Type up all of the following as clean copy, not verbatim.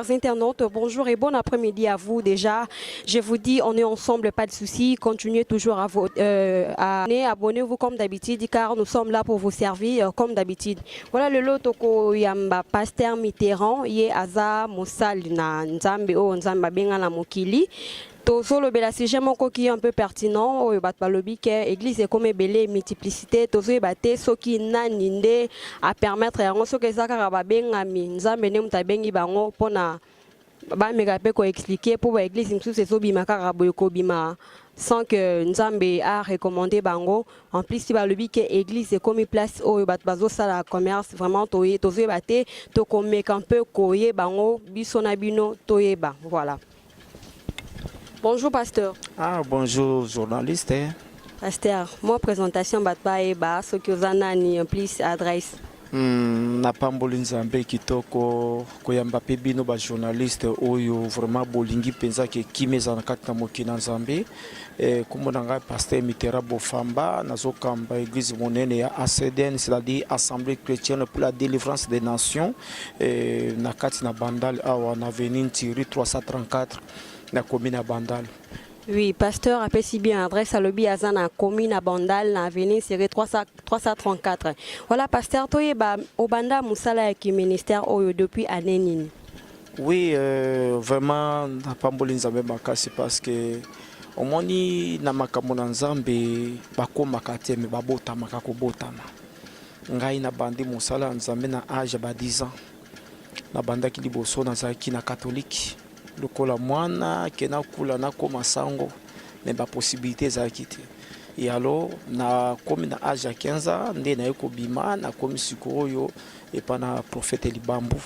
Internautes, bonjour et bon après-midi à vous déjà. Je vous dis, on est ensemble, pas de soucis. Continuez toujours à abonnez-vous comme d'habitude car nous sommes là pour vous servir comme d'habitude. Voilà le lot toko yamba pasteur Mitterrand yé aza mosal na nzambe o nzamba benga na mokili. Tozo le bela sujet moko qui est un peu pertinent o bat balobi ke église comme belé multiplicité tozo baté soki naninde à permettre yango soki ezaka ba benga mi nzambe ne mutabengi bango pona ba mega pe ko expliquer pour ba église msusu ezobima kaka boye ko bima sans que nzambe a recommandé bango. En plus si balobi ke église comme place o bat bazo sala commerce vraiment tozo baté to komeka un peu koye bango biso na bino toyeba voilà. Bonjour pasteur. Ah bonjour journaliste. Pasteur, moi présentation batba et ba ce que vous en plus adresse. Na pamboli nzambe kitoko koyamba pe bino ba journaliste oyo vraiment bolingi penza ke kimeza na kati na mokina nzambe komona ngai pasteur Mitterrand Bofamba nazokamba église monene ya ACDN, c'est-à-dire Assemblée chrétienne pour la délivrance des nations na kati na Bandal awa na avenue Thierry 334 na commune à Bandal. Oui, pasteur appelle si bien adresse à l'obbi Azana commune à Bandal, na avenue série 334. Voilà, pasteur, toyeba Obanda Moussala qui ministère oyo depuis année nini. Oui, vraiment na pamboli nzambe makasi parce que omoni na makambo na nzambe bakomaka te me babotama kakobotama. Ngai na bandi mosala nzambe na âge ba 10 ans. Na bandaki liboso nazalaki na catholique. Lokola mwana kena kula na koma sango mais ba possibilité ezalaki te. Et alors na komi na âge ya 15 ans nde na yeko bima na komi sikoyo epa na prophète Libambu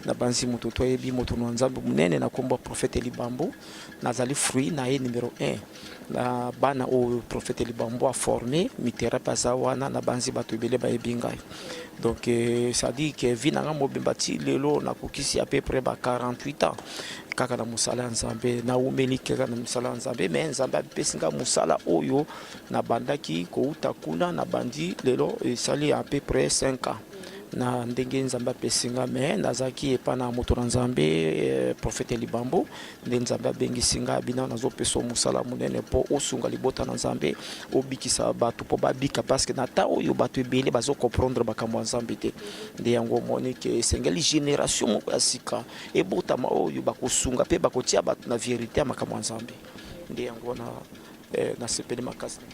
na banzi moto to yebi moto na nzambe munene na komba prophète Libambu nazali fruit na ye numéro 1 na bana o prophète Libambu a formé Mitterrand pazawana na banzi bato ebele ba yebingai. Donc ça dit que vinanga mobembati lelo na kokisi à peu près ba 48 ans kaka na musala nzambe na umeli kaka na musala nzambe mais nzambe apesinga musala oyo na bandaki ko utakuna na bandi lelo sali à peu près 5 ans na ndenge nzambe apesinga mais nazaki epa na moto na nzambe prophète Libambu nde nzambe abengisinga bina nazopeso musala munene po osunga libota na nzambe obikisa bato po babika parce que na ta oyo bato ebele bazo comprendre bakambo ya nzambe te nde yango moni ke esengeli génération moko ya sika ebotama oyo bakosunga pe bakotia bato na vérité ya makambo ya nzambe nde yango na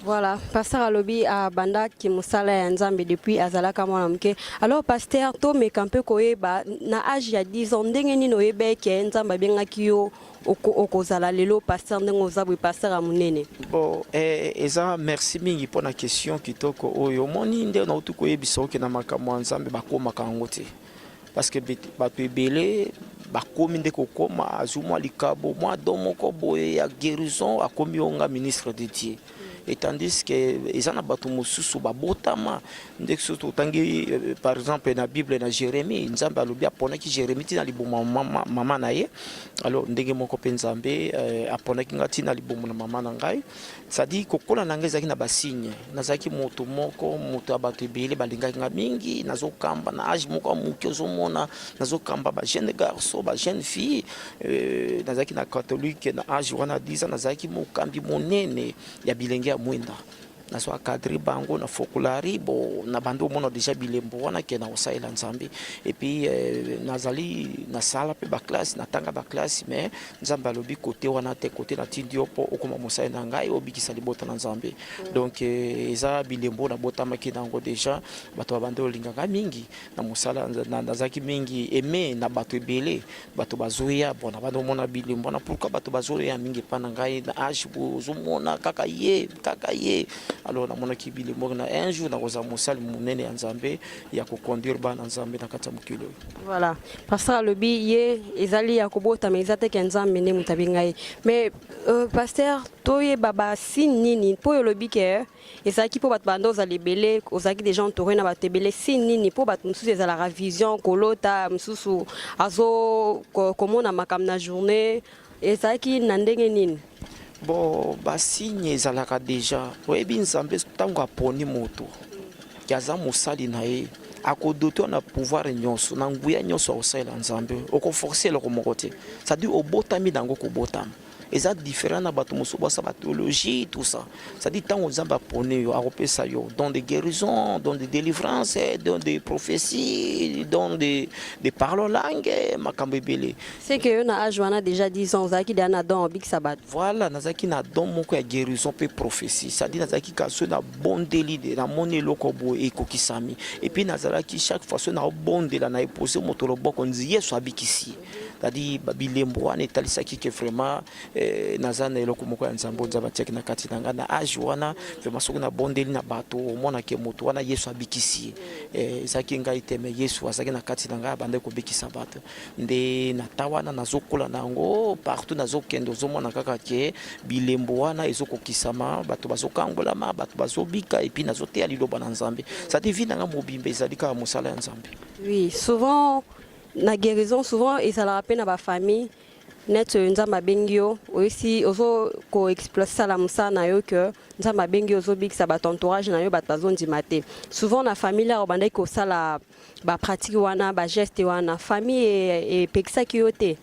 voilà, pasteur Alobi a banda qui musala ya nzambe depuis azalaka mwana mke. Alors pasteur to me kampe koyeba na âge ya 10 ans ndenge nini oyeba ke nzambe bengaki yo okozala lelo pasteur ndenge ozabwe pasteur amunene. Bon eza merci mingi pour na question kitoko oyo moni nde na utu koyebisa oke na makambo ya nzambe bakoma kango te parce que bato ebele bakomi nde kokoma azumwa likabo mwa domoko boye ya guérison akomi onga ministre de Dieu et tandis que ezana bato mosusu babotama ndeko soto tangi par exemple na Bible na Jérémie nzambe alobi aponaki Jérémie tina liboma mama na ye alors ndenge moko pe nzambe aponaki ngati na liboma na mama na ngai ça dit kokola na ngai zaki na basigne nazaki moto moko moto abato ebele balingaki nga mingi nazokamba na âge moko muki ozomona nazokamba ba jeune garçon ba jeune fille nazaki na catholique na âge wana 10 ans nazaki mokambi monene ya bilenge ya mwinda nazo akadri bango na fokulari bo na bando mona déjà bilembo wana ke na osaila nzambe et puis nazali na sala pe ba classe na tanga ba classe mais nzambe alobi côté wana te côté na tindio po okoma mosai na ngai obikisa libota na nzambe donc eza bilembo na botama ki nango déjà bato bando linganga mingi na mosala nazaki mingi aimé na bato ebele bato bazoya bona bando mona bilembo na pourquoi bato bazoya mingi pa na ngai na âge bozomona kaka ye alors namona kibili mona un jour na koza mosali munene ya nzambe ya ko conduire bana nzambe na kati ya mokilo. Voilà, pasteur lobi ye ezali ya kobota mais ezate ke nzambe ne mutabingai mais pasteur toye baba si nini po lobi ke ezaki po bat bando za lebele ozaki des gens touré na batebele si nini po bat mususu ezala vision kolota mususu azo komona makam na journée ezaki na ndenge nini. Bon basigne ezalaka déjà oyebi nzambe ntango aponi moto yaza mosali na ye akodote na pouvoir nyonso na nguya nyonso osala nzambe okoforcer le komokote c'est-à-dire obotami dango kobotama eza différent na bato mosusu basa ba théologie tout ça c'est-à-dire tant nzambe apone yo akopesa yo dans des guérisons dans des délivrances dans des prophéties dans des paroles langues makambo ebele c'est que na âge wana déjà 10 ans zaki dana don big sabat voilà nazaki na don moko ya guérison pe prophétie c'est-à-dire nazaki kaso na bondeli de na moni loko bo ekokisami et puis nazalaki chaque fois so na bondela na epose moto loboko nzi Yesu abikisi c'est-à-dire bilembo wana etalisaki ke vraiment nazana eloko moko ya nzambo nzaba tiaki na kati na nga na age wana vraiment soki na bondeli na bato omona ke moto wana Yesu abikisi ezaki ngai teme Yesu azaki na kati na nga bande kobikisa bato nde na tawana nazokola nango partout nazokende ozomona kaka ke bilembo wana ezokokisama bato bazokangolama bato bazobika et puis nazoteya liloba na nzambe c'est-à-dire vi nanga mobimba ezali kaka mosala ya nzambe. Oui, souvent la guérison souvent et ça la rappelle à ma famille net nzamba bengio aussi ozo ko explose ça la musa na yo que nzamba bengio ozo big ça ba entourage na yo ba bazon di maté souvent na famille là obanda ko sala ba pratique wana ba geste wana famille et pekisa ki yote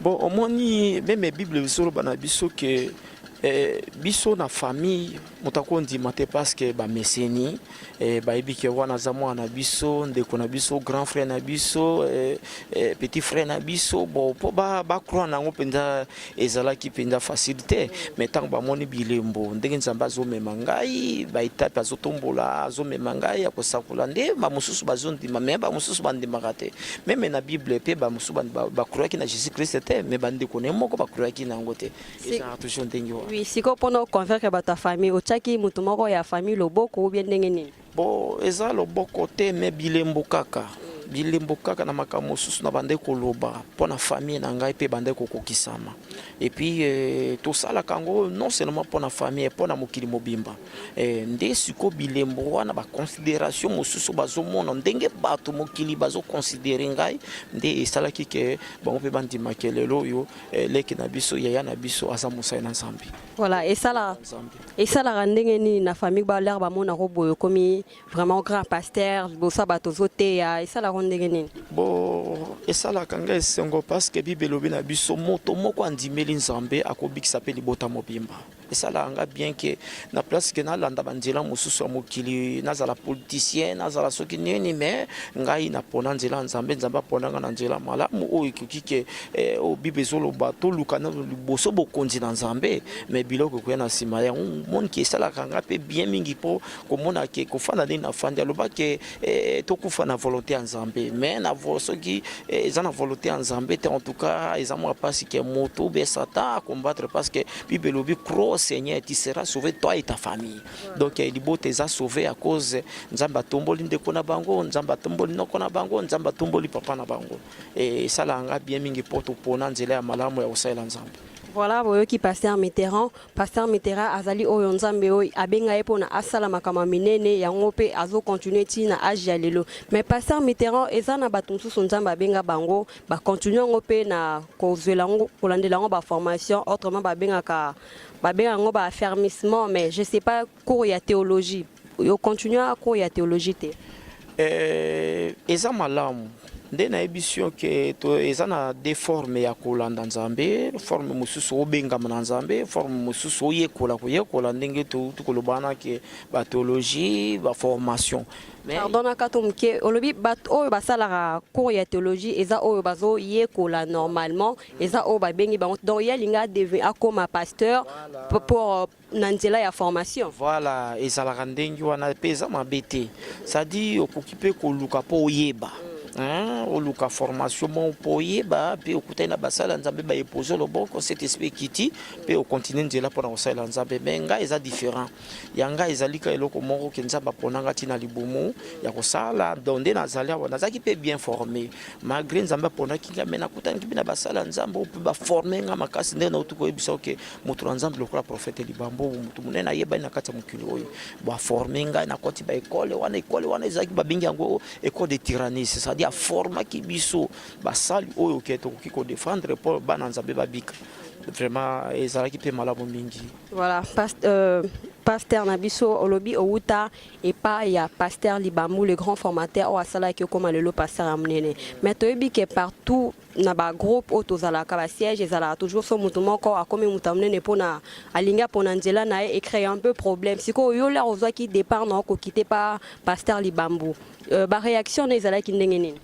bon omoni même bible bisolo bana biso que biso na famille motako ndima te parce que ba meseni bayebi ke wana za mwana biso ndeko na biso grand frère na biso petit frère na biso bon po ba croire nango penza ezalaki penza facilité mais tant ba moni bilembo ndenge nzamba zo mema ngai ba itape azotombola zo mema ngai akosakula nde ba mususu bazondima mais ba mususu bandima te même na bible pe ba mususu ba croire ki na Jésus Christ te mais ba ndeko ne moko ba croire ki nango te eza toujours ndenge. Oui, si ko pono convaincre ba ta famille o chaki mutu moko ya famille loboko ou bien ndenge nini bon eza loboko te mais bilembo kaka na makambo mosusu na bande koloba mpona famille na ngai mpe bande kokokisama et puis tosalaka yango non seulement mpona famille mpona mokili mobimba nde siko bilembo wana baconsidération mosusu bazomona ndenge bato mokili bazoconsidere ngai nde esalaki ke bango mpe bandimaki lelo oyo leki na biso yaya na biso aza mosali na nzambe. Voilà, et ça la ndenge nini na famille ba l'air ba mona roboyo komi vraiment grand pasteur bosa bato zote ya et ça la ndenge nini bon et ça la kanga esengo parce que bible lobi na biso moto moko andimeli nzambe akobikisa pe libota mobimba et ça la nga bien que na place que na landa banzela mosusu ya mokili nazala politicien nazala soki nini mais ngai na pona nzela nzambe nzamba pona nga na nzela malamu oyo ekoki ke o bible ezoloba toluka na liboso bokonzi na nzambe mais biloko koya na nsima ya moni ke esalaka nga mpe bien mingi mpo komona ke kofanda ndeni na fandi aloba ke tokufa na volonté ya nzambe mais na soki eza na volonté ya nzambe te en tout cas eza mwa pasi ke moto be satan à combattre parce que bible lobi crois Seigneur tu seras sauvé toi et ta famille donc libota eza sauvé à cause nzambe atomboli ndeko na bango nzambe atomboli noko na bango nzambe atomboli papa na bango et esalanga bien mingi mpo topona nzela ya malamu ya kosalela nzambe. Voilà, vous qui Pasteur Mitterrand azali oyo nzambe oyo abenga epo na asala makama minene yango pe azo continuer ti na age ya lelo mais Pasteur Mitterrand eza na bato mosusu nzambe abenga bango ba continuer ngo pe na kozwela ngo kolandela ngo ba formation autrement babenga ngo ba affermissement mais je sais pas cours ya théologie yo continuer à cours ya théologie te eza malamu nde na émission ke to eza na des formes ya kolanda nzambe forme mosusu obengama na nzambe forme mosusu oyekola ndenge tukolobana ke ba théologie ba formation pardon na kato mke olobi bat oyo basalaka cours ya théologie eza oyo bazo yekola normalement eza oyo babengi bango donc ya linga devient comme pasteur pour nanzela ya formation voilà ezalaka ndenge wana pe eza mabe te c'est-à-dire okoki mpe koluka mpo oyeba oluka formation mon poye ba pe okutana basala nzambe ba epose loboko cet esprit kiti pe o continuer nzela pona osala nzambe menga eza différent yanga ezalika eloko moko ke nzamba ponanga tina libumu ya kosala donde nazali wana zaki pe bien formé malgré nzamba pona kinga mena kutana kibina basala nzambe pe ba former nga makasi nde na utuko ebisa ke mutu nzambe lokola prophète libambo mutu munena yeba na kati mukili oyo ba former nga na koti ba école wana ezaki ba bingi yango école de tyrannie c'est-à-dire forma ki biso basali oyo ke tokoki ko défendre pour bana nzambe babika vraiment ezalaki mpe malamu mingi. Voilà, pasteur Nabiso Olobi Outa et pas il y a pasteur Libamou, le grand formateur au Asala qui comme le pasteur Amnene. Mais tu es que partout na ba groupe autozala ka ba siège ezala toujours so mutu moko akomi mutamnene pona alinga pona nzela na e créer un peu problème. Siko yo la ozwa ki départ na ko quitter pas pasteur Libambu. Ba réaction na ezala ki ndenge nini?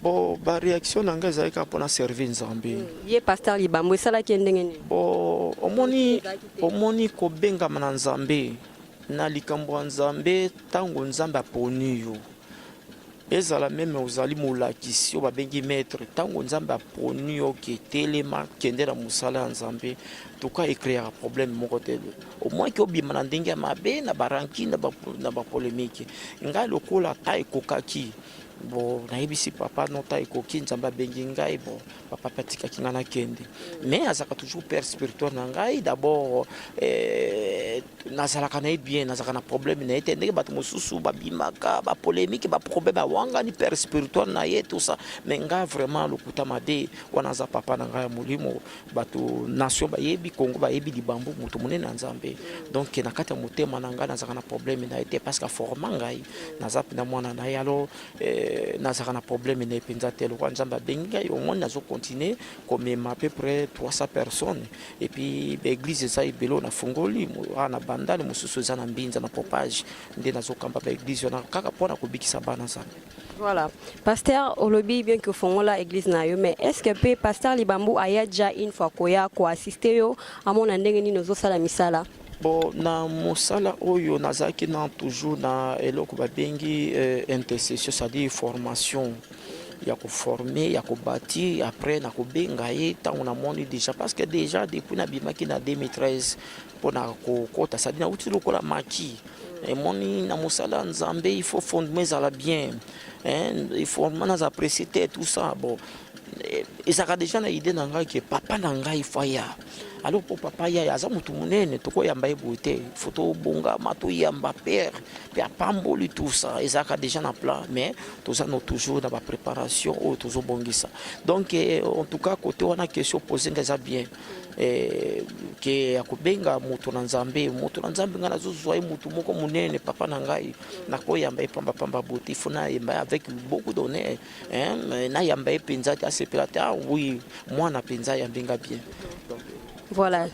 Bon, ba réaction nanga ezalaki mpona servir Nzambe. Ye pasteur Libambu esala ki ndenge nini? Bon, omoni kobengama na Nzambe na likambo ya Nzambe ntango Nzambe aponi yo. Ezala meme ozali molakisi oyo babengi maître ntango Nzambe aponi yo ketelema kende na mosala ya Nzambe toka ekreaka problème moko te. Au moins ki obima na ndenge ya mabe na baranki na bapolémike. Ngai lokola ta ekokaki bon nayebisi papa nota ekoki Nzambe abengi ngai bon papa patikaki nga nakende mais azalaka toujours père spirituel na ngai d'abord nazalaka na ye bien nazalaka na problème na ye te ndenge bato mosusu babimaka bapolémike baproblème awangani père spirituel na ye tout ça mais ngai vraiment lokuta mabe wana aza papa na ngai ya molimo bato nation bayebi Congo bayebi Libambu moto monene na Nzambe donc na kati ya motema na ngai nazalaka na problème na ye te parce que forma ngai naza mpena mwana na ye alors nazaka na problème na penza te lokwa Nzambe abengi ngai au moins nazo continuer comme à peu près 300 personnes et puis l'église eza ebelo na fungoli na bandale mosusu eza na mbinza na popage nde nazo kamba ba église na kaka pona kobikisa bana Nzambe. Voilà. Pasteur Olobi bien que fongola église na yo mais est-ce que pasteur Libambu aya déjà une fois koya ko assister yo amona ndenge ni nozo sala misala? Bon na mosala oyo nazaki na toujours na eloko babengi intercession c'est-à-dire formation ya ko former ya ko bâtir après na ko benga ye tango na moni déjà parce que déjà depuis na bimaki na 2013 pona ko kota ça dit na uti lokola maki et moni na mosala Nzambe il faut fondement ezala bien il faut mana apprécier tout ça bon et ça a déjà na idée na ngai que papa na ngai faya alors pour papa ya aza mutu munene toko yamba ebote photo bonga mato yamba père pe apamboli tout ça et ça a déjà na plan mais tout ça nous toujours dans la préparation ou toujours bongisa donc en tout cas côté wana question posée ngaza bien que akobenga mutu na Nzambe ngana zozwa mutu moko munene papa na ngai na ko yamba epamba pamba bote fona yamba avec beaucoup d'honneur na yamba epenza ta sepelate oui moi na penza yambenga bien. Voilà.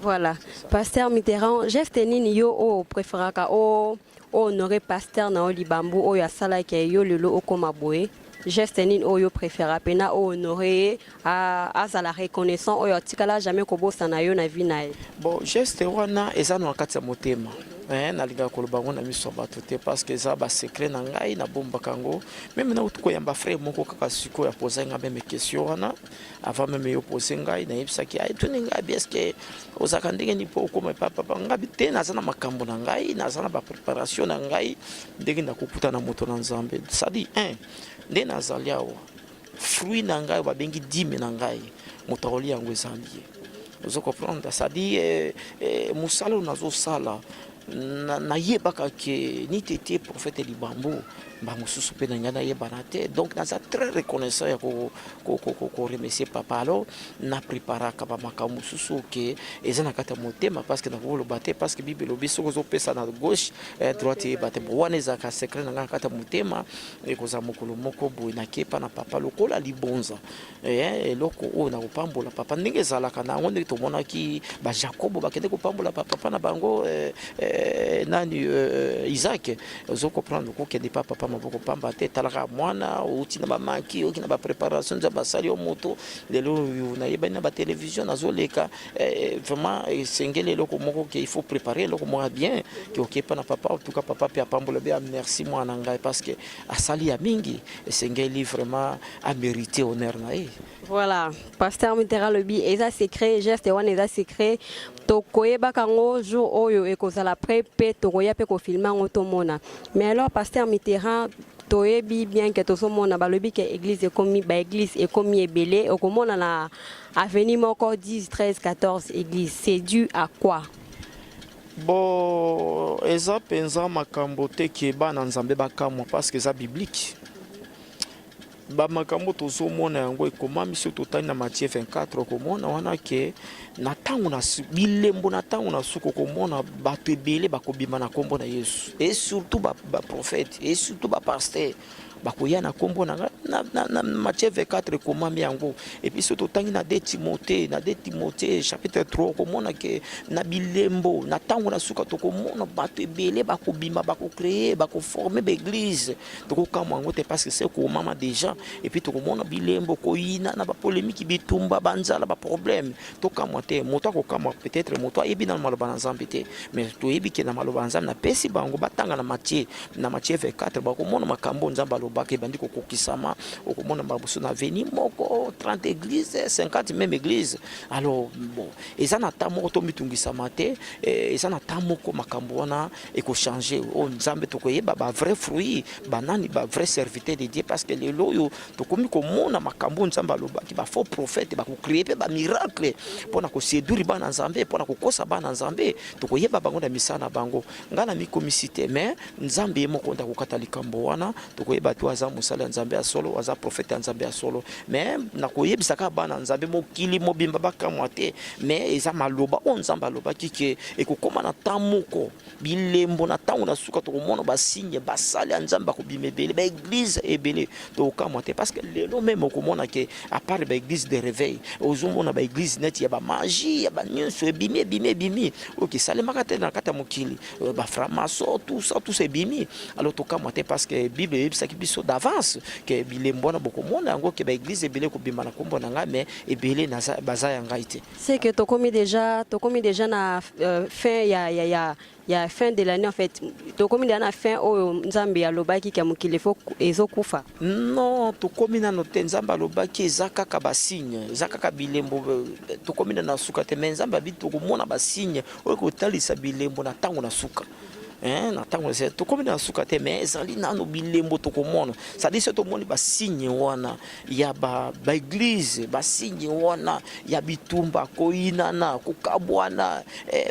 Voilà. Pasteur Mitterrand, geste nini yo o préféraka o honorer pasteur na Libambu o ya sala ke yo lelo o koma boye. Geste nini o yo préféra pena o honorer à la reconnaissance o yo tikala jamais ko bosa na yo na vie na ye. Bon, geste wana eza na kati ya motema. Na linga koloba ngo na miso bato te parce que za ba secret na ngai na bomba kango même na utuko yamba frère moko kaka siko ya poser nga même question wana avant même yo poser ngai na yebisaki ay tuni ngai bien que ozaka ndenge ni po koma papa ngabi te na zana makambo na ngai na zana ba préparation na ngai ndenge na kokuta na moto na Nzambe ça dit nde na zaliawa fruit na ngai ba bengi dime na ngai moto oli yango ezambie ozo comprendre ça dit musalo nazo sala na yebaka ke ni tete prophète Libambu ba mususu pe na ngana yebana te donc naza très reconnaissant ya ko remercier papa alors na prépara ka ba makamu susu ke ezana kata motema parce que na volo bater parce que bible lobiso ko zo pesa na gauche droite bater wana za ka secret na kata motema e ko za mokolo moko boy na kepa na papa lokola libonza loko o na kopambola papa ndenge zalaka na ngonde to mona ki ba Jacobo ba kende kopambola papa na bango nani Isaac zo comprendre ko kende papa maboko pamba te talaka mwana uti na bamaki oki na ba préparation za basali o moto lelo na yeba na ba télévision nazoleka vraiment sengele loko moko que il faut préparer loko moi bien que OK pa na papa en tout cas papa pe apambola bien merci moi na ngai parce que asali ya mingi sengeli vraiment a mérité honneur na ye. Voilà, pasteur Mitterrand lobi eza secret geste wana eza secret to koyeba kango jour oyo ekozala près pe to koya pe ko filmer ngoto mona mais alors pasteur Mitterrand toyebi bien que tozomona balobi que église ekomi ba église ekomi ebele okomona na avenue moko 10 13 14 église c'est dû à quoi? Bon eza penza makambo te ke ba na Nzambe bakamwa parce que eza biblique ba makambo tozomona yango ekomami so totali na Matthieu 24 komona wana ke na tango na bilembo na tango na suko komona bato ebele bakobima na kombo na Yesu et surtout ba prophète et surtout ba pasteur bakoya na kombo na Matthieu 24 komami yango et puis surtout tangi na 2 Timothée chapitre 3 komona ke na bilembo na tango na suka to komona bato ebele bakobima bakocréer bakoformer l'église to kokama yango te parce que c'est komama déjà et puis to komona bilembo koyina na ba polémique bitumba banzala ba problème to kama te moto akokama peut-être moto ayebi na maloba na Nzambe te mais to yebi ke na maloba na Nzambe na pesi bango batanga na Matthieu 24 bakomona makambo Nzambe baki bandi kokokisama okomona babusu na veni moko 30 églises 50 même églises alors bon eza na tamo to mitungisama te eza na tamo ko makambo wana eko changer o Nzambe to koyeba ba vrai fruit banani ba vrai serviteur de Dieu parce que les loyo to komi ko mona makambo Nzambe alobaki ba faux prophète ba ko créer ba miracle pona ko séduire bana Nzambe pona ko kosa bana Nzambe to koyeba bango na misana bango ngana mi komisité mais Nzambe moko nda ko katalika mbo wana to koyeba aza musala Nzambe ya solo aza prophète Nzambe ya solo mais nakoyebisaka bana Nzambe mokili mobimba bakamwa te mais eza maloba o Nzambe aloba kike ekokoma na tamoko bilembo na tango na suka to komona ba signe basali ya Nzambe akobima ebele ba église ebele to kamwa te parce que lelo même okomona ke à part ba église de réveil ozomona ba église net ya ba magie ya ba nyonso ebimi OK salemaka te na kata mokili ba framaso tout ça ebimi alors to kamwa te parce que Bible ebisaki biso d'avance que bilembo na bokomona yango ke ba église ebele kobima na kombo na nga mais ebele na baza ya ngai te c'est que tokomi déjà na fin ya fin de l'année en fait tokomi na fin o Nzambe alobaki ke mokili fo ezokufa non tokomi na note Nzambe alobaki ezakaka ba signe ezakaka bilembo tokomi na suka te mais Nzambe abi tokomona ba signe o ko talisa bilembo na tango na suka na tango c'est to comme na suka te mais ezali nano bilembo to komona ça dit c'est to moni ba signe wana ya ba église ba signe wana ya bitumba koina na kokabwana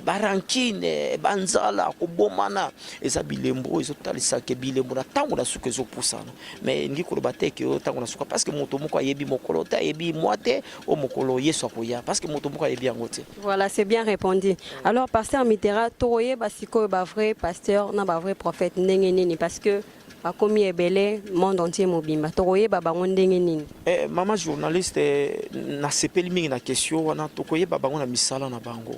barankine banzala kobomana eza bilembo ezotalisa ke bilembo na tango na suka ezopusana mais ngi ko bateke o tango na suka parce que moto moko ayebi mokolo ta yebi moite o mokolo Yesu akoya parce que moto moko ayebi yangote. Voilà, c'est bien répondu. Alors pasteur Mitera toye basiko ba vrai pasteur na ba vrai prophète ndenge nini parce que bakomi ebele monde entier mobimba tokoyeba bango ndenge nini mama journaliste na sepeli mingi na question wana tokoyeba bango na misala na bango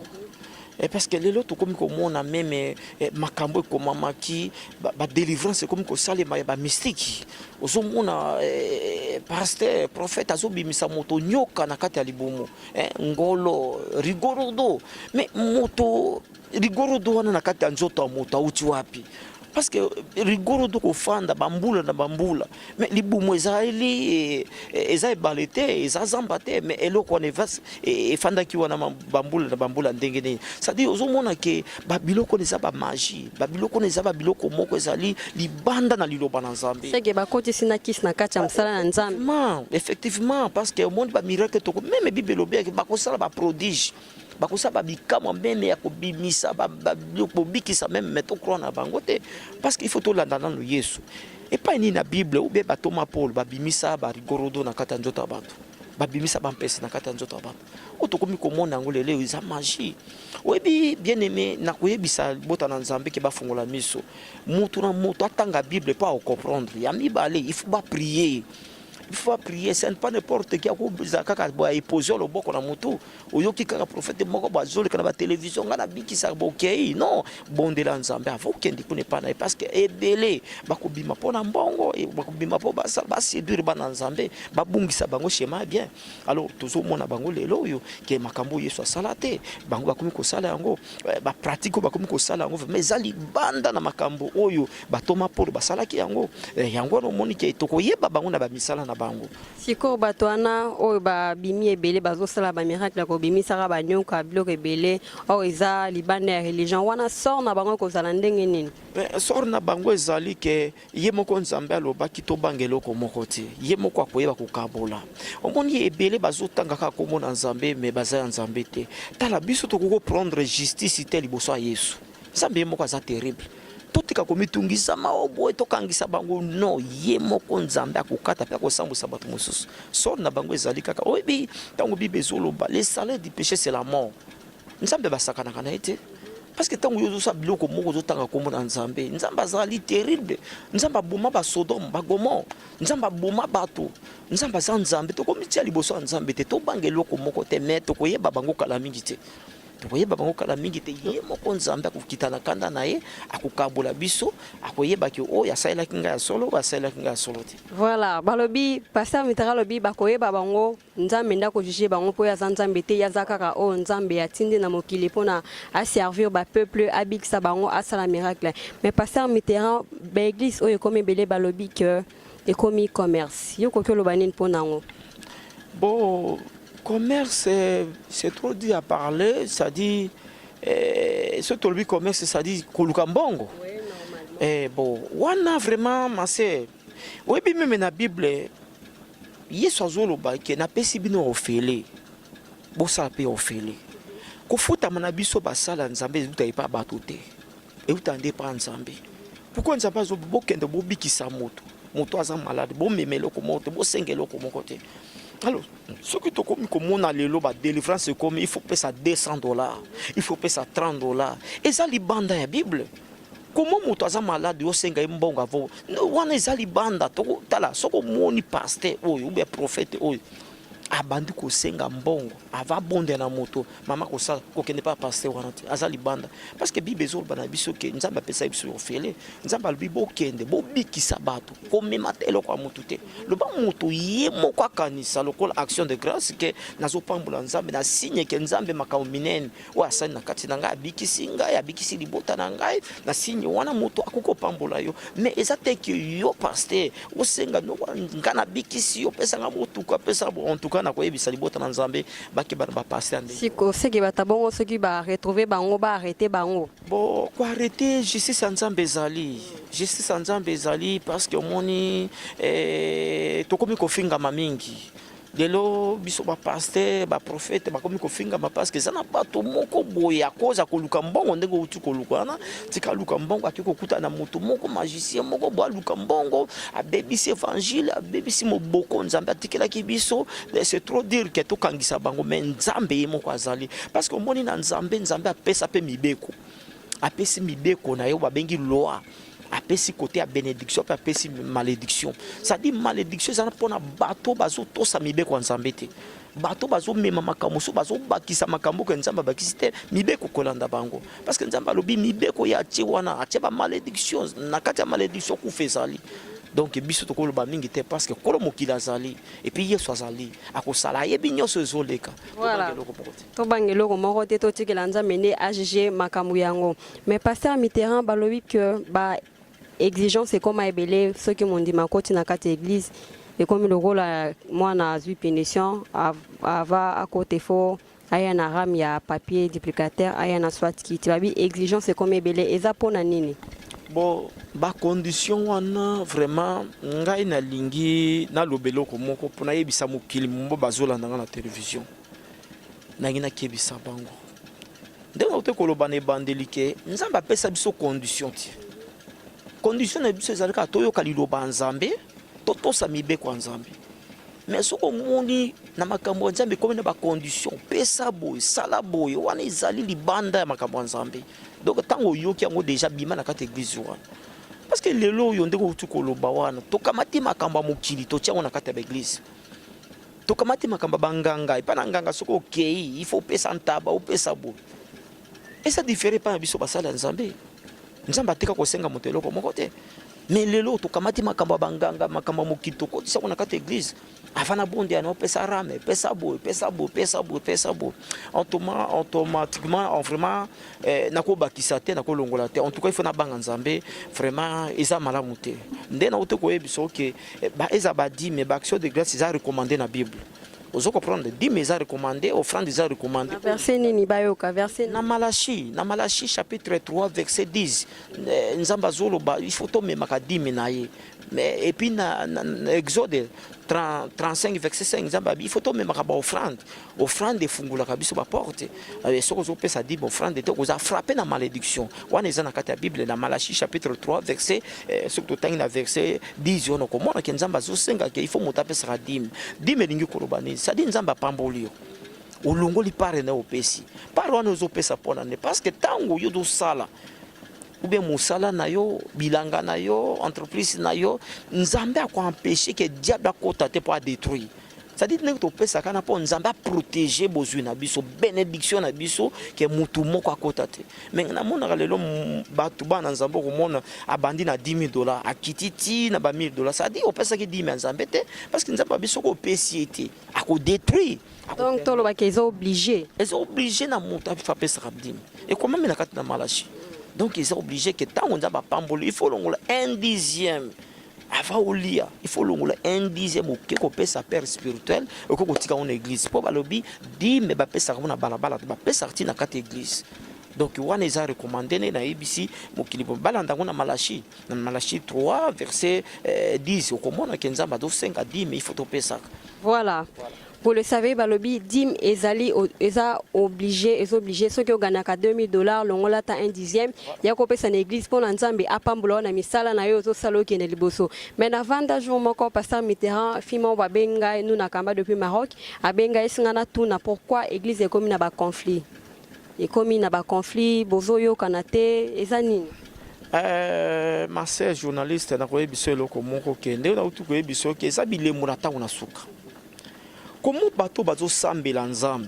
parce que lelo tokomi komona même makambo ekomamaki ba délivrance comme ko salema ba mystique ozomona pasteur prophète azobimisa moto nyoka na kati ya libumu ngolo rigorodo mais moto rigorodo wana na kati ya nzoto ya moto auti wapi parce que rigorodo kofanda bambula na bambula mais libumu ezali eza ebalete eza zambate mais eloko wana efandaki wana bambula na bambula ndenge nini c'est-à-dire ozomona ke babiloko neza ba magie babiloko neza babiloko moko ezali libanda na liloba na Nzambe c'est que bakoti sina kis na kati ya msala na Nzambe effectivement parce que au monde ba miracle to même Bible lobeki bakosala ba prodige bakosa babikama meme ya kobimisa babikisa même meto croire na bango te parce qu'il faut to landana no Yesu et pas ni na Bible ou be batoma Paul babimisa ba rigorodo na kata nzoto bato babimisa bampesi na kata nzoto bato otokomi komona ngo lele eza magie oyebi bien aimé na koyebisa bota na Nzambe ke bafungola miso mutu na mutu atanga Bible pas comprendre ya mibale il faut ba prier. Il faut prier, c'est pas n'importe qui a posé le boko na moto. Oyoki kaka prophète moko bazoli kana ba télévision ngana biki sa bokei. Non, bon de la Nzambe avant kendi ko ne pas na parce que ebele bakobima pona mbongo e bakobima po ba séduire ba Nzambe ba bungisa bango schéma bien. Alors toujours mona bango lelo yo ke makambo Yesu salate bango bakomi ko sala yango ba pratique bakomi ko sala yango mais zali banda na makambo oyo batoma pour basala ki yango yango no moni ke tokoyeba bango na ba misala na bango siko bato wana oyo babimi ebele bazosala ba miracle ko bimisaka banyoka biloko ebele oyo eza libanda ya religion wana sort na bango kozala ndenge nini sort na bango ezali ke ye moko Nzambe alobaki tobangela eloko moko te ye moko akoyeba kokabola omoni ebele bazotangaka komona Nzambe me baza ya Nzambe te tala biso tokoko prendre justice te liboso ya Yesu Nzambe moko aza terrible totika komitungisa maobo tokangisa bango no ye moko nzambe akokata pe akosambusa bato mosusu sort na bango ezali kaka oyebi ntango bible ezoloba le salaire du péché c'est la mort nzambe basakanaka na ye te parce que ntango yo ozosala biloko moko ozotanga kombo na nzambe nzambe azali terrible nzambe aboma basodome bagomor nzambe aboma bato nzambe aza nzambe tokomitia liboso ya nzambe te tobanga eloko moko te me tokoyeba bango kala mingi te tokoyeba bango kala mingi te ye moko nzambe akokita na kanda na ye akokabola biso akoyebaki oyo asalelaki ngai ya solo oyo asalelaki ngai ya solo te. Voilà, balobi pasteur Mitterrand lobi bakoyeba bango nzambe ndako juger bango po ya nzambe te ya zakaka o nzambe ya tindi na mokili pona a servir ba peuple abikisa bango asala miracle. Mais pasteur Mitterrand ba église oyo comme belé balobi que ekomi commerce. Yo kokyo lobanine pona ngo. Bon, commerce, c'est trop dit à parler, ça dit, ce que le commerce, ça dit Kolukambongo. Oui, normalement. Bon, on a vraiment, ma sœur, oui, même dans la Bible, il y a ce zoloba qui n'a pas si bien offert, bon, ça a pas offert. Quand faut amener biso basala nzambe, vous n'avez pas battuté, et vous n'avez pas nzambe. Pourquoi nous avons pas de bobiki sa moto, moto a malade, bon mémelo comme moto, bon sengelo comme côté. Alors, ce que tu as comme on a le loba délivrance, c'est comme il faut payer ça $200, il faut payer ça $30. Et ça, les bandes dans la Bible. Comment tu as malade, tu as un bon gavo. On a les bandes, tu as là, ce que tu pasteur, ou bien prophète, abandi ko senga mbongo ava bonde na moto mama ko sa ko kende pas pasteur wanati azali banda parce que bible ezol bana biso ke nzamba pesa biso ofele nzamba lubi bo kende bo bikisa bato ko mema telo kwa moto te lo ba moto ye moko akanisa lokola action de grâce ke nazo pambula nzambe na signe ke nzambe makao minene wa asani na kati na ngai abikisi ngai abikisi libota na ngai na signe wana moto akoko pambula yo mais ezate ke yo pasteur o senga no ngana bikisi yo pesa nga moto ko pesa en tout cas na koyebisa libota na nzambe baki bana ba passer ande siko seki batabongo soki ba retrouver bango ba arrêter bango bon ko arrêter justice nzambe ezali parce que moni tokomi kofinga mamingi lelo biso ba pasteur ba prophète bakomi kofinga ma parce que zana bato moko boya koza koluka mbongo ndenge utu koluka na tika luka mbongo akiko kuta na moto moko magicien moko bo luka mbongo abebisi évangile abebisi moboko nzambe atikela ki biso c'est trop dire que to kangisa bango mais nzambe ye moko azali parce que moni na nzambe apesa pe mibeko apesi mibeko na yo babengi loi apesi côté à bénédiction puis apesi malédiction ça dit malédiction ça pona bato bazo to sa mibeko nzambe te bato bazo mema makambo so bazo bakisa makambo ke nzamba bakisi te mibeko kolanda bango parce que nzamba lobi mibeko ya ti wana atia ba malédiction na kati ya malédiction ku fezali donc biso to koloba mingi te parce que kolo mokila azali et puis yeso azali akosala yebi nyonso ezoleka voilà to bangeloko moko te to tikela nzambe ne AGG makambo yango mais pasteur Mitterrand balobi que ba exigence c'est comme ebele ceux qui m'ont dit ma côté na kati église et comme le rôle moi na zui pénition ava à côté fort aya na ram ya papier duplicateur aya na soit qui babi exigence c'est comme ebele eza pona nini bon ba condition wana vraiment ngai na lingi na lobelo ko moko pona yebisa mokili mbo bazola na télévision nangina kebisa bango ndenge ote koloba na bandelike nzamba pesa biso condition ti condition na biso ezalaka toyoka liloba nzambe totosa mibeko nzambe mais soko moni na makambo ya nzambe komi na ba condition pesa boy sala boy wana ezali libanda ya makambo ya nzambe donc tango yoki yango déjà bima na kati église wana parce que lelo yo ndeko utu koloba wana tokamati makambo ya mokili totiango na kati ya église tokamati makambo banganga epa na nganga soko okei il faut pesa ntaba opesa boy et ça diffère pas biso basala nzambe nzamba tika kosenga moto eloko moko te mais lelo tokamati makambo banganga makambo mokili tokotisa na kati église avana bonde ya no pesa rame pesa boy automatiquement vraiment nakobakisa te nakolongola te en tout cas il faut na banga nzambe vraiment eza malamu te nde na ote koyebiso ke ba eza badi mais ba action de grâce eza recommandé na bible ozo comprendre 10 mais eza recommandé offrande eza recommandé verset nini bayoka verset na Malachi chapitre 3 verset 10 nzamba zoloba il faut to memaka 10 na ye Mais et puis na Exode 35 verset 5 nzambe il faut to même ba offrande efungulaka biso ba porte soko zo pesa dit offrande te koza frapper na malédiction wana eza na kati ya Bible na Malachie chapitre 3 verset soko to na verset 10 ono komona ke nzambe zo senga ke il faut motapesa dime lingi kolobani ça dit nzambe pambolio olongoli pare na opesi pare wana zo pesa pona ne parce que tango yo do sala ou bien mosala na yo bilanga na yo entreprise na yo nzambe a ko empêcher que diable a kota te pour détruire ça dit que to pesa kana po nzambe a protéger besoin na biso bénédiction na biso que mutu moko a kota te mais na mona lelo batu bana nzambe ko mona abandi na $10,000 akititi na ba $1,000 ça dit o pesa ki 10 nzambe te parce que nzambe biso ko pesi ete a ko détruire. Donc tolo ba qu'ils sont obligés na mutu a fa pesa rabdim et comment me na kati na Malachie. Donc ils sont obligés que tant on a pas pambolo, il faut l'ongler 1/10 avant au lia, il faut l'ongler 1/10 au que copé sa père spirituel au que tika on église pour balobi dit mais ba pesa na balabala ba pesa sorti na quatre église. Donc on les a recommandé na ibisi mokilibo balanda na Malachie 3 verset 10 au comment que nzamba do 5 à 10 mais il faut to pesa. Voilà. Vous le savez, balobi dim ezali eza obligé ceux qui ont gagné $2,000 longola ta 1/10 ya ko pesa na église pour nzambe apambulo na misala na yo zo salo ki na liboso. Mais avant jour moko pasteur Mitterrand fimo ba benga nous na kamba depuis Maroc abenga esingana tout na pourquoi église est comme na ba conflit. Et comme na ba conflit bozo yo kanate ezani. Ma sœur journaliste na ko ebiso loko moko kende na utu ko ebiso ke eza bilemo na tango na suka. Comment bato bazo sambela nzambe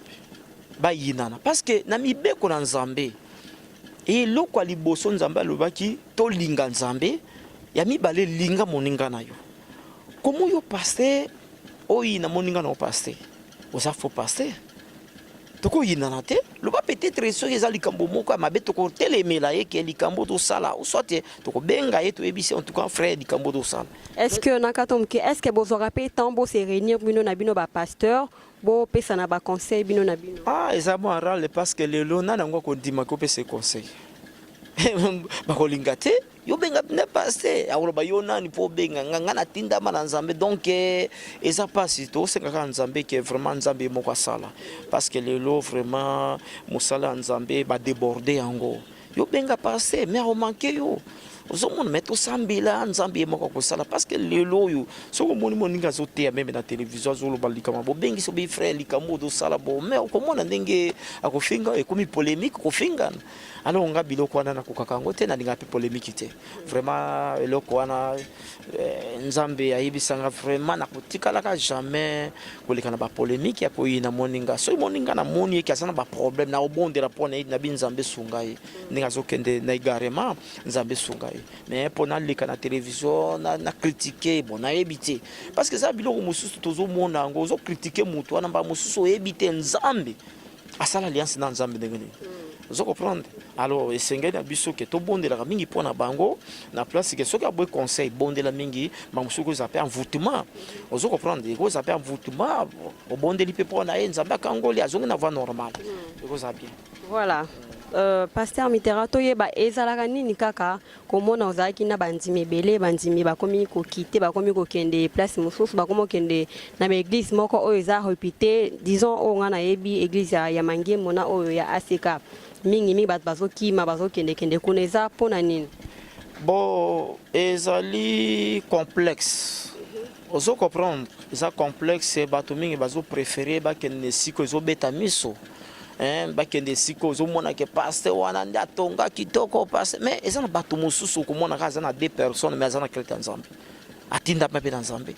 bayinana parce que na mibeko na nzambe et loko liboso nzambe alobaki to linga nzambe ya mibale linga moninga na yo comment yo pasteur oyi na moninga na pasteur oza faux pasteur toko yinana te loba peut-être so eza likambo moko mabe toko telemela ye ke likambo to sala ou soit toko benga ye to ebisi en tout cas frère likambo to sala. Est-ce que nakatomke est-ce que bozo rapé tambo se réunir bino na bino ba pasteur bo pesa na ba conseil bino na bino eza mo rale parce que le lona na ngo ko ndima ko pesa conseil ba ko lingate yo benga ne passer awoloba yo nani po benga nganga na tinda mana nzambe donc eza pasi to senga ka nzambe que vraiment nzambe moko sala parce que le lo vraiment musala nzambe ba déborder yango yo benga passer mais o manquer yo ozomona meto sambila nzambe moko ko sala parce que le lo yo soko moni moninga zote même na télévision zolo balikama bo bengi so bi frère likamo do sala bo mais okomona ndenge akofinga ekomi polémique kofinga alors nga biloko wana na kokakango te na linga pe polémique te vraiment eloko wana nzambe ayibisanga vraiment na kotikala ka jamais kolekana ba polémique ya koyina moninga so moninga na moni ki asana ba problème na obondela pona na binzambe sungai ninga zokende na igarema nzambe sungai mais pona lika na télévision na critiquer bon na ebité parce que ça biloko mususu tozo mona ngo zo critiquer mutu wana ba mususu ebité nzambe asala alliance na nzambe ndengeni vous comprenez alors esengeli na biso ke to bondela mingi pona bango na place ke soki aboy conseil bondela mingi mamusuko za pe envoûtement vous comprenez ko za pe envoûtement o bondeli pe pona ye nzamba kangoli azongi na voie normale ko za bien voilà. Pasteur Mitterrand toyeba ezalaka nini kaka komona ozalaki na bandimi ebele bandimi bakomi kokite bakomi kokende place mosusu bakomi kende na église moko oyo eza réputée disons oyo nga nayebi église ya Mangemo na oyo ya ACK mingi bato bazokima bazokende kuna eza mpona nini? Bon ezali complexe ozo comprendre eza complexe bato mingi bazo préférer bakende siko ezobeta miso bakende siko zomona ke pasteur wana nda tonga kitoko pasteur mais ezana bato mosusu komona ka zana 2 personnes mais ezana quelqu'un nzambe atinda mabe na nzambe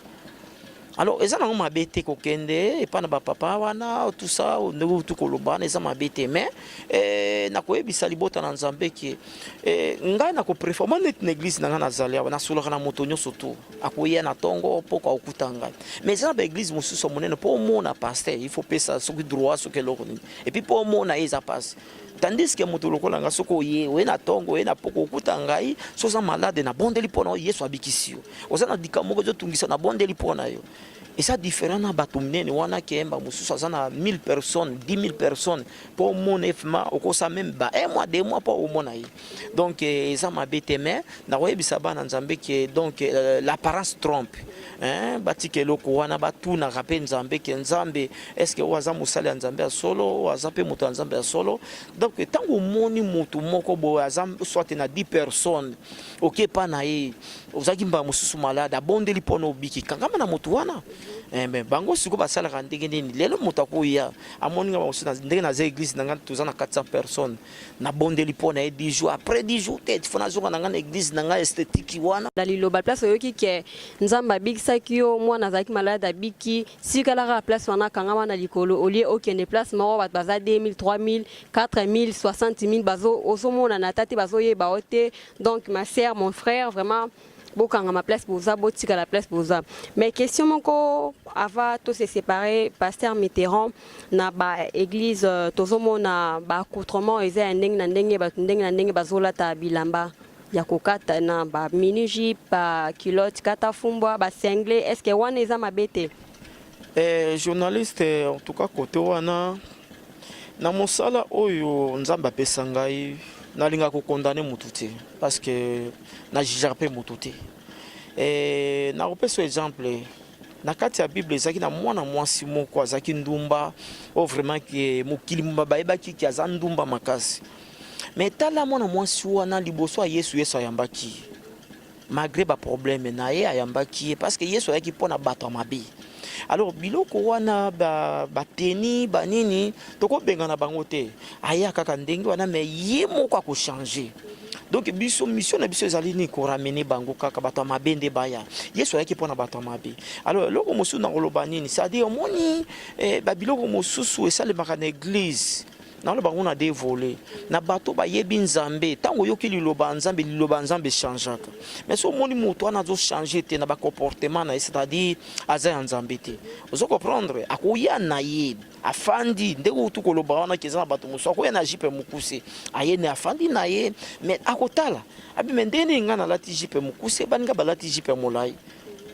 alors ezana ngoma bete kokende et pas na ba papa wana tout ça ndeko tukoloba na ezama bete mais na koyebisa libota na nzambe ki ngai na ko préfère moi net église na na zalia na solo na motonyo surtout akoya na tongo poko okutanga mais ezana ba église mosusu monene po mona pasteur il faut pesa soki droit soki loko et puis po mona eza passe tandis que moto lokola nga soko ye we na tongo we na poko okutanga yi soza malade na bondeli pona yesu abikisio ozana dikamoko zo tungisa na bondeli pona yo Et ça différent na bato minene wana kemba mususu azana 1000 personnes, 10 000 personnes pour mon FMA au ça même ba un mois 2 mois pour au monaï. Donc ça m'a bête mais na webisa bana nzambe que donc l'apparence trompe. Hein batike loko wana batu na rappel nzambe que nzambe est-ce que waza musali nzambe solo waza pe mutu nzambe solo. Donc tango moni mutu moko bo azam soit na 10 personnes OK pa na ye ozaki mba mususu malade abondeli pono biki kangama na mutu wana. Mais bango siko basala kandenge nini lelo mutakuya amoni nga bamusu ndenge na église nanga tozana 400 personnes na bondeli pona 10 jours après 10 jours tete fona zonga nanga na église nanga esthétique wana dalilo ba place oyoki ke nzamba big sakio mwana zaki malade biki sikala ka place wana kangama na likolo olie okende place moko bat baza 2000 3000 4000 60000 bazo osomona na tati bazo yeba ote. Donc ma sœur mon frère vraiment bokanga ma place boza botika la place boza. Mais question moko avant tous se séparer pasteur Mitterrand na ba église tozomona ba accoutrement eza ndenge na ndenge bazola ta bilamba ya kokata na ba mini jupe ba culotte kata fumbwa ba sengle. Est-ce que wana eza mabete journaliste en tout cas côté wana na mosala oyo nzamba pesa ngai nalinga ko condamner mutu te parce que na jijapé mutu te na kopesa exemple na kati ya Bible ezaki na mwana mwasi moko azaki ndumba o vraiment que mokili mba bayebaki ki aza ndumba makasi. Mais tala mwana mwasi wana liboso ya Yesu ayambaki malgré ba problème na ye ayambaki parce que Yesu ayaki pona bato mabe. Alors biloko wana ba teni ba nini toko benga na bango te aya kaka ndenge wana mais ye moko ko changer. Donc biso mission na biso ezali ni ko ramener bango kaka bato mabende baya Yesu ayaki pona bato mabe. Alors loko mosu na koloba nini ça dit omoni ba biloko mosusu esale maka na église na lo bango na dévolé na bato ba yebi nzambe tango yoki liloba nzambe changeaka. Mais so moni moto ana zo changer te na ba comportement na c'est-à-dire aza nzambe te ozo comprendre akoya na ye afandi ndeko tu koloba wana keza na bato moso akoya na jipe mukuse aye ne afandi na ye mais akotala abi mendene ngana lati jipe mukuse baninga balati jipe molai.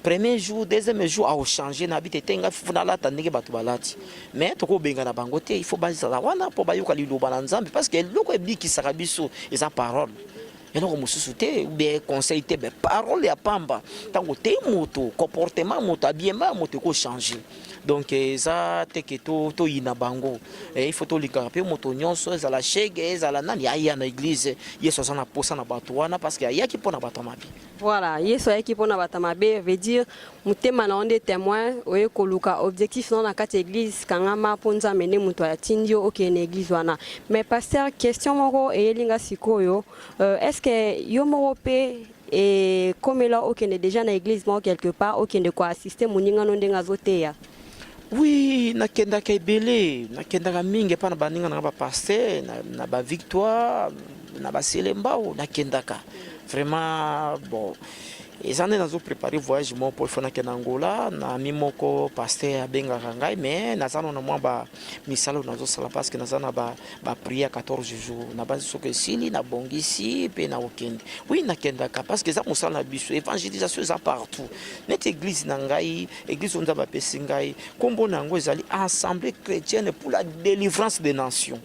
Premier jour, deuxième jour, a changé na bite tenga funa la tandenge batu balati. Mais toko benga na bangote, il faut baser la wana pour bayoka liloba na nzambe parce que loko ebi ki sarabiso eza parole. Et donc mususu te be conseil te be parole ya pamba. Tango te moto comportement moto habillement moto ko changer. Donc ça te que to ina bango. Et il faut to likape moto nyonso za la chege za la nani aya na église. Yeso sana posa na batu wana parce que aya ki pona batu mabi. Voilà, yeso aya ki pona batu mabi veut dire mutema na onde témoin oye koluka objectif non na kati église kangama ponza mene muto ya tindio OK na église wana. Mais pasteur question moko e linga sikoyo est-ce que yo moko pe et comme là OK est déjà na église bon quelque part OK de quoi assister moninga no ndenga zoteya. Oui, nakenda ka ebele, nakenda ka mingi pa na baninga na ba pasteur na ba victoire na ba selembao nakenda ka. Vraiment bon. Et ça nous préparé voyage mon pour faire na Angola na mimoko pasteur benga kangai mais na zana na mwa ba misalo na zo sala parce que na zana ba prière 14 jours na base soke sili na bongisi pe na okende. Oui na kenda ka parce que ça musala na biso évangélisation ça partout. Net église na ngai église on ba pesi ngai kombo na ngo ezali assemblée chrétienne pour la délivrance des nations.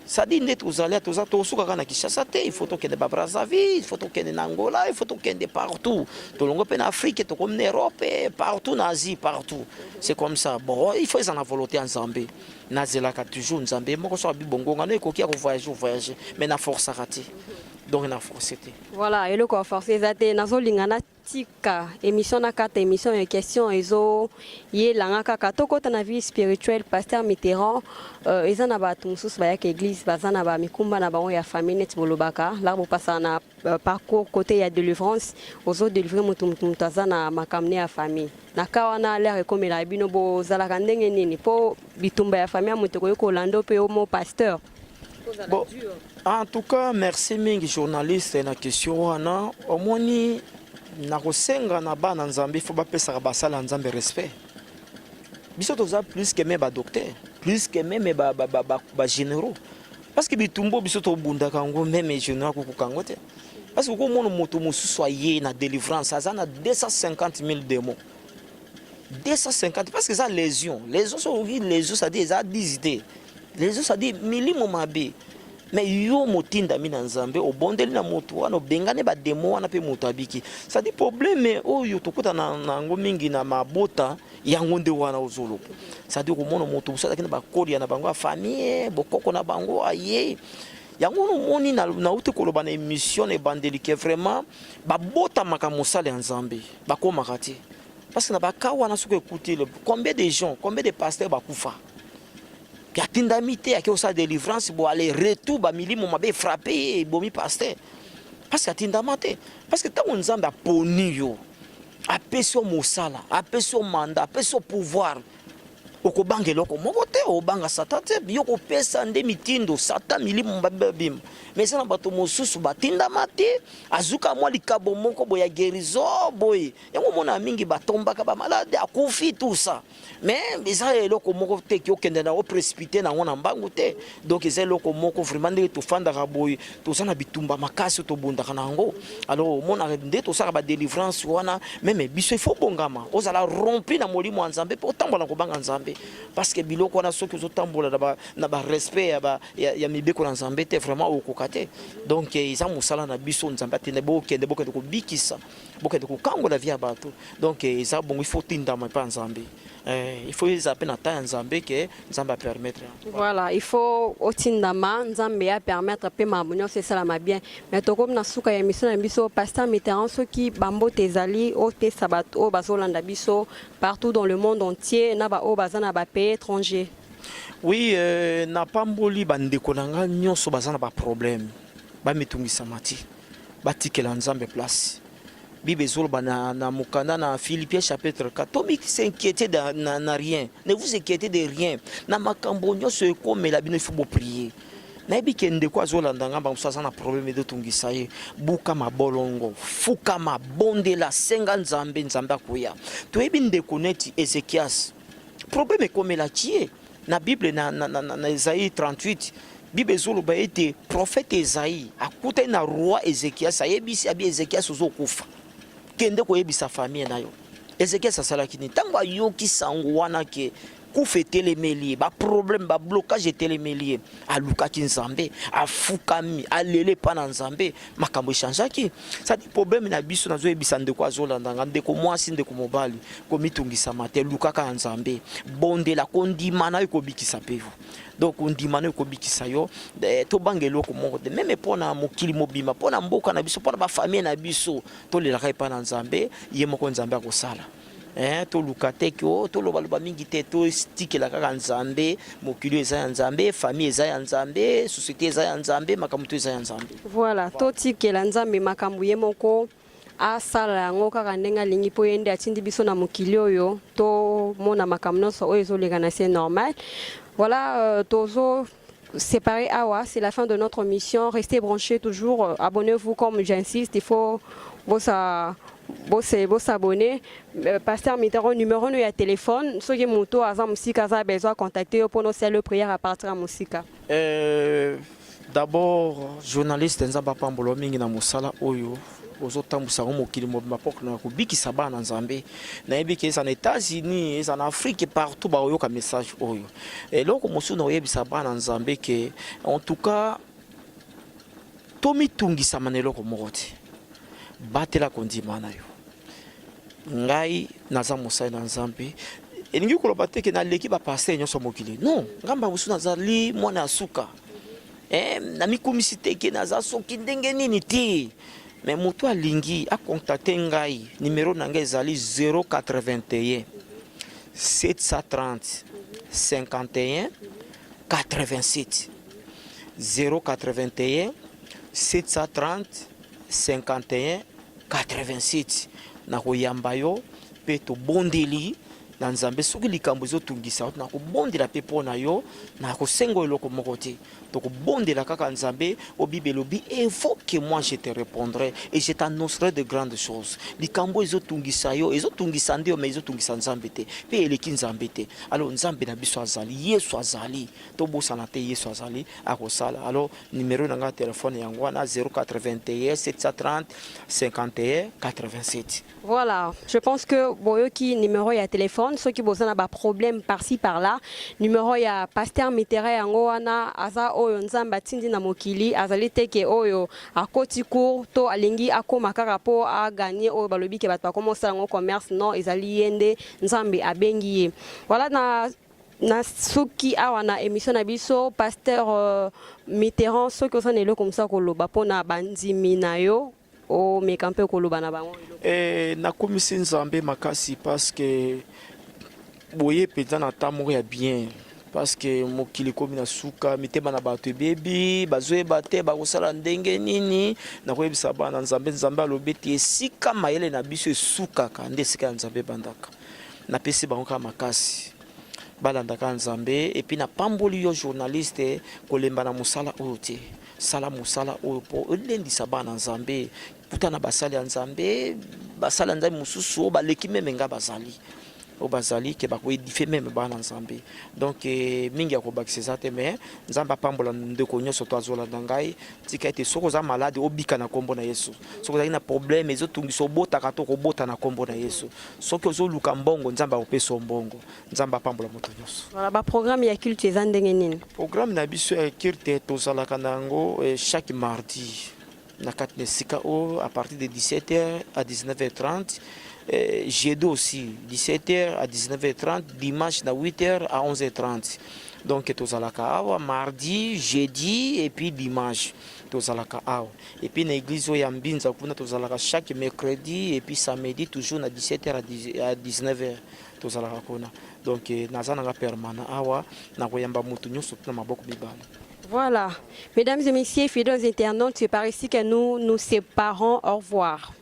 Ça dit net aux allées tous à na Kinshasa il faut toquer de Brazzaville, il faut toquer de Angola, il faut toquer de partout. Tout le monde en Afrique, tout comme en Europe, partout en Asie, partout. C'est comme ça. Bon, il faut en volonté en Zambie. Nazela ka toujours en Zambie. Moi je suis bongo ngane ko ki voyager, mais na force à rater. Donc na force était. Voilà, et le ko forcer zate nazo lingana tika émission na kata émission et question ezo ye langa kaka toko na vie spirituelle pasteur Mitterrand ezana ba tumsus ba yak église bazana ba mikumba na ba ya famille net bolobaka là bo passa na parcours côté ya délivrance ozo délivrer mutum tazana makamne ya famille na kawana l'air comme la bino bo zala kandenge nini po bitumba ya famille mutoko ko lando pe mo pasteur. Bon, en tout cas, merci mingi journaliste na question wana omoni na kosenga na bana nzambe faut ba pesa ba sala nzambe respect. Biso toza plus que même ba docteur, plus que même ba généraux. Parce que bitumbo biso to bunda kango même général ko kango te. Parce que ko mono moto mususu aye na délivrance azana 250 000 démons. 250 parce que ça lésion sont lésion ça dit ça 10 idées lésion ça dit milimo mabe mais yo motinda mina nzambe obondeli na moto wana bengane ba demo wana pe moto abiki ça dit problème oyo tokuta na ngo mingi na mabota yango nde wana ozolopo ça dit ko mono moto ça kina ba kodi na bango famille bokoko na bango aye yango no moni na uti koloba na émission e bandeli que vraiment ba bota makambo sale nzambe ba ko makati parce que na ba kawa na suko écouter combien de gens combien de pasteurs ba kufa qui atindamité à qui sa délivrance pour aller retour ba milimo mabe frapper bomi pasteur parce que atindamate parce que tant nzambe a poni yo apeso mosala apeso mandat apeso pouvoir okobanga eloko moko te obanga satan te yoko pesa nde mitindo satan milimo babim mais ça na bato mosusu batindama te azuka mwa likabo moko boya guérison boy yango mona mingi batombaka ba malade akufi tout ça mais eza eloko moko te ki okende na précipiter na ngona mbangu te donc eza eloko moko vraiment nde to fandaka boy to sana bitumba makasi to bundaka nango alors mona nde to saka ba délivrance wana même biso il faut bongama ozala rompi na molimo nzambe po tambola ko banga nzambe parce que biloko wana soki ozotambola na ba respect ya mibeko na nzambe te vraiment okokate donc isa musala na biso nzambe atende bokende bokende ko bikisa bokende ko kangola via bato donc isa bongo il faut tindama pa nzambe il faut les appeler na ta nzambe que nzambe permettre voilà il faut otindama nzambe ya permettre pe mamunyo c'est ça la bien mais to comme na suka ya mission na biso pasteur Mitterrand soki bambo tezali o te sabat o bazolanda biso partout dans le monde entier na ba o bazana ba pays étranger. Oui, na pamboli bandeko nanga nyonso bazana ba problème ba mitungisa mati batikela nzambe place Bible zoloba na mukanda na Philippiens chapitre 4 tomi s'inquiéter na rien ne vous inquiétez de rien na makambo nyonso ekomela bino il faut prier na bike ndeko azolanda ngamba musasa na problème de tungisa ye buka mabolongo fuka mabondela senga nzambe akoya to ebi ndeko neti Ezekias problème ekomela tie na Bible na Isaïe 38 Bible zoloba ete prophète Isaïe akuta na roi Ezekias ayebisi abi Ezekias ozokufa kende ko yebisa famille na yo Ezekias asalaki ni tango ayoki sango wana ke kufetele melie ba problème ba blocage tele melie aluka ki nzambe afukami alele pa na nzambe makambo changeaki ça dit problème na biso nazo yebisa ndeko azolanda ndeko mwasi ndeko mobali ko mitungisa mate luka ka nzambe bondela kondima na ko bikisa pevu donc ondima na ko bikisa yo to bangelo ko moko de même pona mokili mobima pona mboka na biso pona ba famille na biso to lela ka pa na nzambe ye moko nzambe akosala to lukate ko to loba mingi te to stikela kaka nzambe mokili eza ya nzambe famille eza ya nzambe société eza ya nzambe makambo to eza ya nzambe voilà to tikela nzambe makambo ye moko asala yango kaka ndenga lingi po yende atindi biso na mokili oyo to mona makambo nyonso oyo ezoleka na c'est normal voilà tozo séparé awa c'est la fin de notre mission restez branchés toujours abonnez-vous comme j'insiste il faut vous s'abonner pasteur Mitterrand numéro no ya téléphone soki moto aza musika aza besoin contacter pour nos celles prières à partir de musika d'abord journaliste nzamba pambolo mingi na musala oyo ozotambusa mokili mobimba poko na kubikisa bana nzambe na yebiki eza na États-Unis eza na Afrique partout ba oyoka message oyo eloko mosu na oyebisa bana nzambe ke en tout cas tomi tungisa maneloko moko te batela kondima na yo ngai naza mosai na nzambe elingi koloba te ke naleki bapasteur nyonso mokili non ngamba mosu nazali mwana asuka na mikumisi te ke naza soki ndenge nini te mais moto alingi akontacte ngai numéro na ngai ezali 081 730 51 87 081 730 51 87 na koyamba yo pe to bondeli na nzambe soki likambo ezotungisa yo nakobondela mpe mpo na yo nakosenga eloko moko te tokobondela kaka nzambe o Bible elobi évoque moi je te répondrai et je t'annoncerai de grandes choses likambo ezotungisa yo ezotungisa nde yo mais ezotungisa nzambe te mpe eleki nzambe te alors nzambe na biso azali yesu azali tobosana te yesu azali akosala alors numéro na nga telefone yango wana 081 730 51 87. Voilà, je pense que boyoki numéro ya téléphone, ceux qui besoin ba problème par-ci par-là, numéro ya pasteur Mitterrand yango wana aza oyo nzamba tindi na mokili azali teke oyo akoti court to alingi akoma kaka po a gagner oyo balobi ke bato commencer ngo commerce non ezali yende nzambe abengi ye. Voilà na soki awa na émission na biso pasteur Mitterrand soki osana comme ça koloba pona bandimi na yo o mekampe koloba na bango na komisi nzambe makasi parce que boye peza na tamoko ya bien parce que mokili komi na suka mitema na bato ebebi bazoyeba te bakosala ndenge nini nakoyebisa bana nzambe alobi ete esika mayele na biso esukaka nde esika ya nzambe ebandaka napesi bango kaka makasi balandaka nzambe epuis na pamboli yo journaliste kolemba na mosala oyo te sala mosala oyo po olendisa bana nzambe puta na basali ya nzambe basala nzambe mosusu oyo baleki meme nga bazali oyo bazali ke bakoedife meme bana nzambe donc mingi ya kobakisa eza te me nzambe apambola ndeko nyonso to azolanda ngai tika ete soki oza malade obika na nkombo na yesu soki ozali na problème ezotungisa obotaka to kobota na nkombo na yesu soki ozoluka mbongo nzambe akopesa mbongo nzambe apambola moto nyonso. Voilà, ba programme ya culte eza ndenge nini? Programme na biso ya culte tozalaka nango chaque mardi na kati na esika oyo à partir de 17h à 19h30. Jeudi aussi 17h à 19h30, dimanche na 8h à 11h30. Donc tozalaka awa mardi, jeudi et puis dimanche tozalaka awa. Et puis na église ya Mbinza kuna tozalaka chaque mercredi et puis samedi toujours na 17h à 19h tozalaka kuna. Donc nazana permanent awa na koyamba mutu nyonso na maboko mibale. Voilà, mesdames et messieurs, fidèles internautes, c'est par ici que nous nous séparons. Au revoir.